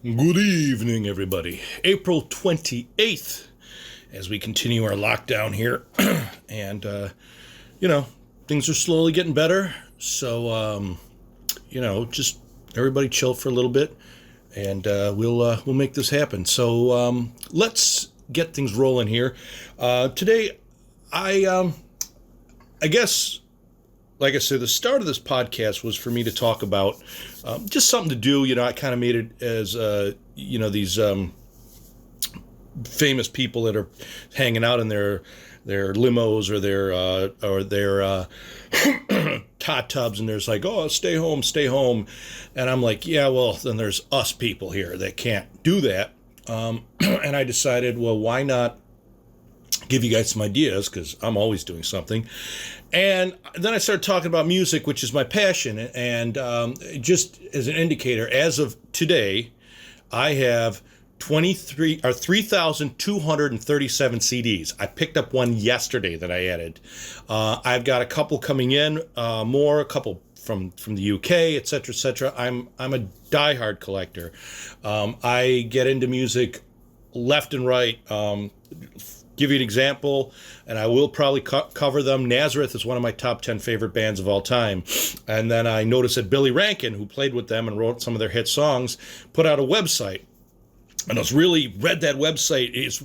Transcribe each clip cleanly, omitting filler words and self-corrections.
Good evening, everybody. April 28th, as we continue our lockdown here. And, things are slowly getting better. So, just everybody chill for a little bit, and we'll make this happen. So let's get things rolling here. Today, I guess, like I said, the start of this podcast was for me to talk about just something to do. I kind of made it as, these famous people that are hanging out in their limos or their hot tubs, and there's like, oh, stay home. And I'm like, yeah, well, then there's us people here that can't do that. And I decided, well, why not give you guys some ideas, because I'm always doing something. And then I started talking about music, which is my passion. And just as an indicator, as of today, I have 3,237 CDs. I picked up one yesterday that I added. I've got a couple coming in, a couple from the UK, et cetera. I'm a diehard collector. I get into music left and right. Give you an example, and I will probably cover them. Nazareth is one of my top 10 favorite bands of all time. And then I noticed that Billy Rankin, who played with them and wrote some of their hit songs, put out a website. And I was really read that website. It's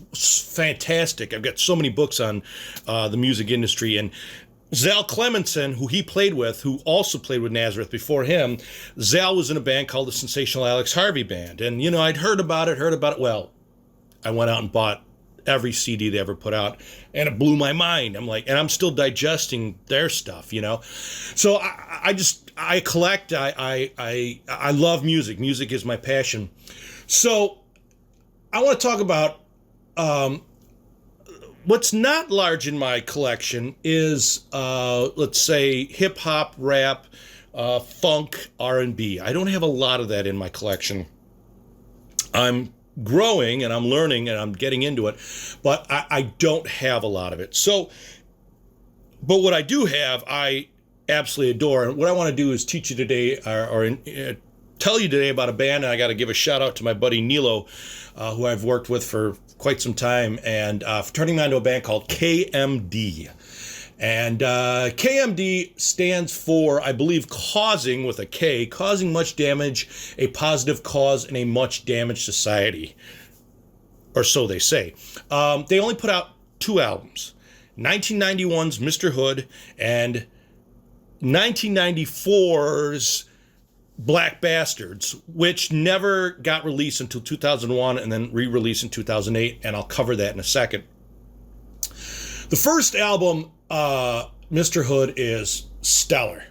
fantastic. I've got so many books on the music industry. And Zal Clemenson, who he played with, who also played with Nazareth before him, Zal was in a band called the Sensational Alex Harvey Band. And, I'd heard about it. Well, I went out and bought every CD they ever put out, and it blew my mind. I'm like, and I'm still digesting their stuff, So I collect. I love music. Music is my passion. So I want to talk about what's not large in my collection is let's say hip hop, rap, funk, R&B. I don't have a lot of that in my collection. I'm growing and I'm learning and I'm getting into it, but I don't have a lot of it. So, but what I do have, I absolutely adore. And what I want to do is teach you today or tell you today about a band. And I got to give a shout out to my buddy Nilo, who I've worked with for quite some time, and for turning me on to a band called K.M.D. And K.M.D. stands for, I believe, causing with a K, causing much damage, a positive cause in a much damaged society. Or so they say. They only put out 2 albums. 1991's Mr. Hood and 1994's Black Bastards, which never got released until 2001 and then re-released in 2008, and I'll cover that in a second. The first album, Mr. Hood, is stellar.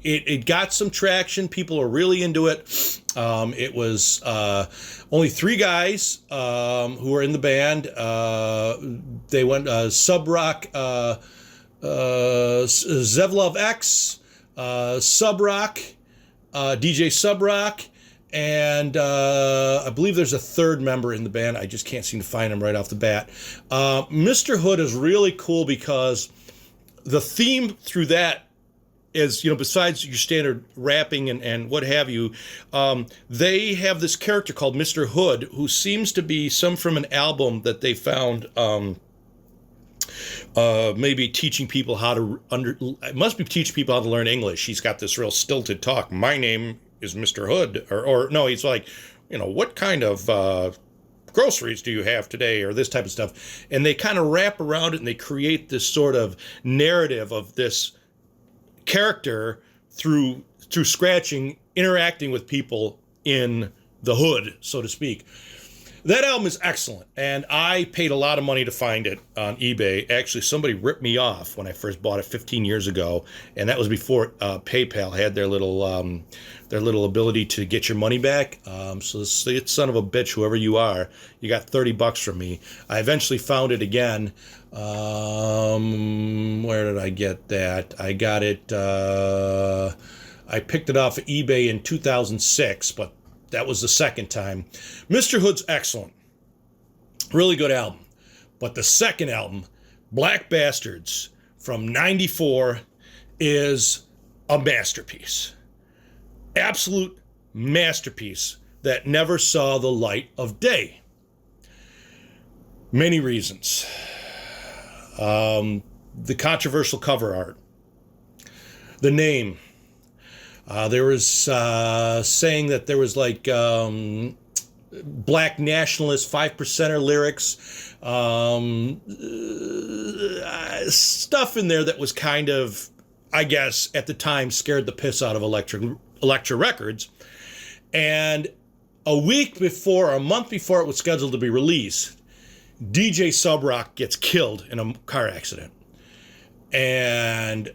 It got some traction. People are really into it. It was only 3 guys who were in the band. They went Sub Rock, Zevlov X, Sub Rock, DJ Sub Rock, and I believe there's a third member in the band. I just can't seem to find him right off the bat. Mr. Hood is really cool because the theme through that is, besides your standard rapping and what have you, they have this character called Mr. Hood, who seems to be some from an album that they found, maybe teaching people how to teaching people how to learn English. He's got this real stilted talk. My name is Mr. Hood, or no, he's like, what kind of groceries do you have today, or this type of stuff. And they kind of wrap around it, and they create this sort of narrative of this character through scratching, interacting with people in the hood, so to speak. That album is excellent, and I paid a lot of money to find it on eBay. Actually, somebody ripped me off when I first bought it 15 years ago, and that was before PayPal had their little ability to get your money back. So it's son of a bitch, whoever you are, you got $30 from me. I eventually found it again. Where did I get that? I got it. I picked it off of eBay in 2006, but that was the second time. Mr. Hood's excellent. Really good album. But the second album, Black Bastards, from 94, is a masterpiece. Absolute masterpiece that never saw the light of day. Many reasons. The controversial cover art. The name. There was saying that there was like black nationalist 5%er lyrics, stuff in there that was kind of, I guess, at the time scared the piss out of Elektra Records. And a month before it was scheduled to be released, DJ Subrock gets killed in a car accident. And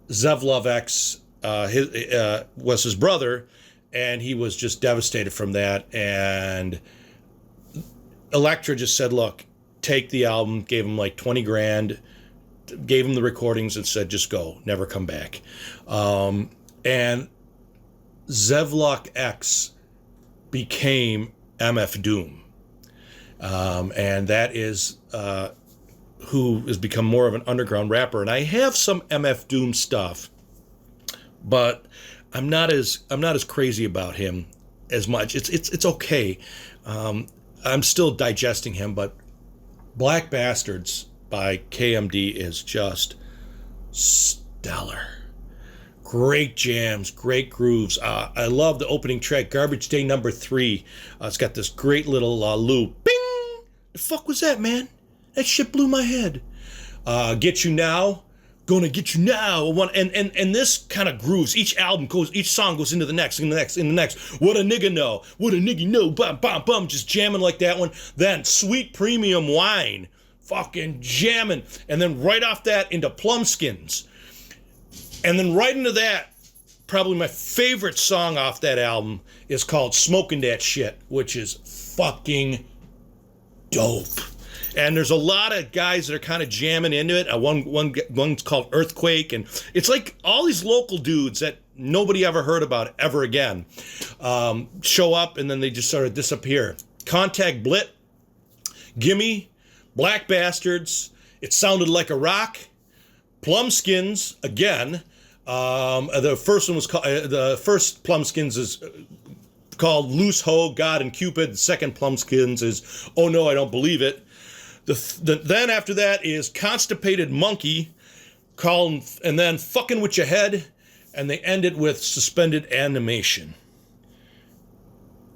Zevlov X was his brother, and he was just devastated from that. And Elektra just said, look, take the album, gave him like 20 grand, gave him the recordings and said, just go, never come back. And Zevlov X became MF Doom. And that is who has become more of an underground rapper. And I have some MF Doom stuff, but I'm not as crazy about him as much. It's okay. I'm still digesting him, but Black Bastards by K.M.D. is just stellar. Great jams, great grooves. I love the opening track, Garbage Day number 3. It's got this great little loop. Bing! The fuck was that, man? That shit blew my head. Get You Now. Gonna Get You Now. And this kind of grooves. Each song goes into the next, in the next. What a nigga know. What a nigga know. Bum, bum, bum. Just jamming like that one. Then Sweet Premium Wine. Fucking jamming. And then right off that into Plumskins. And then right into that, probably my favorite song off that album is called Smoking That Shit, which is fucking dope. And there's a lot of guys that are kind of jamming into it. One's called Earthquake, and it's like all these local dudes that nobody ever heard about ever again show up, and then they just sort of disappear. Contact Blit, Gimme, Black Bastards, It Sounded Like a Rock, Plumskins again. The first one was called, the first Plumskins is called Loose Hoe, God and Cupid. The second Plumskins is Oh No, I Don't Believe It. Then after that is Constipated Monkey, and then Fucking With Your Head, and they end it with Suspended Animation.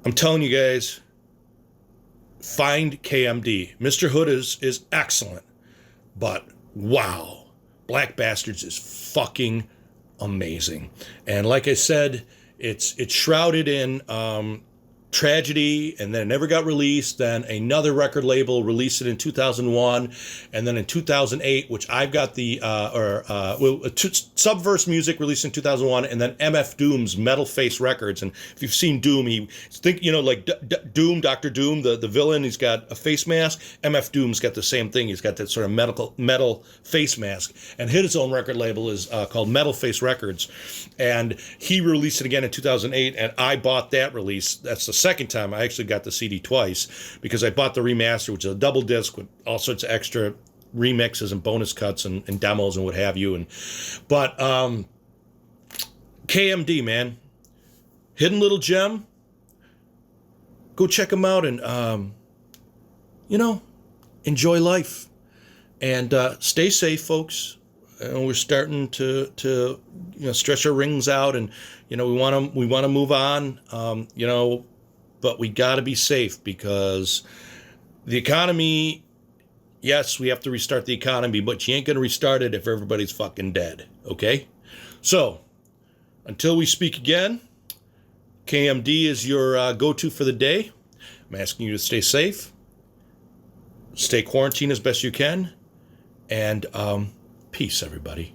I'm telling you guys, find KMD. Mr. Hood is excellent, but wow, Black Bastards is fucking amazing. And like I said, it's shrouded in tragedy, and then it never got released. Then another record label released it in 2001, and then in 2008, which I've got the Subverse Music released in 2001, and then MF Doom's Metal Face Records. And if you've seen Doom, like Doom, Dr. Doom, the villain, he's got a face mask. MF Doom's got the same thing. He's got that sort of metal face mask, and his own record label is called Metal Face Records, and he released it again in 2008, and I bought that release. That's the second time I actually got the CD twice, because I bought the remaster, which is a double disc with all sorts of extra remixes and bonus cuts and demos and what have you. But KMD, man, hidden little gem. Go check them out and enjoy life and stay safe, folks. And we're starting to stretch our rings out, and we want to move on. But we got to be safe, because the economy, yes, we have to restart the economy, but you ain't going to restart it if everybody's fucking dead, okay? So, until we speak again, KMD is your go-to for the day. I'm asking you to stay safe, stay quarantined as best you can, and peace, everybody.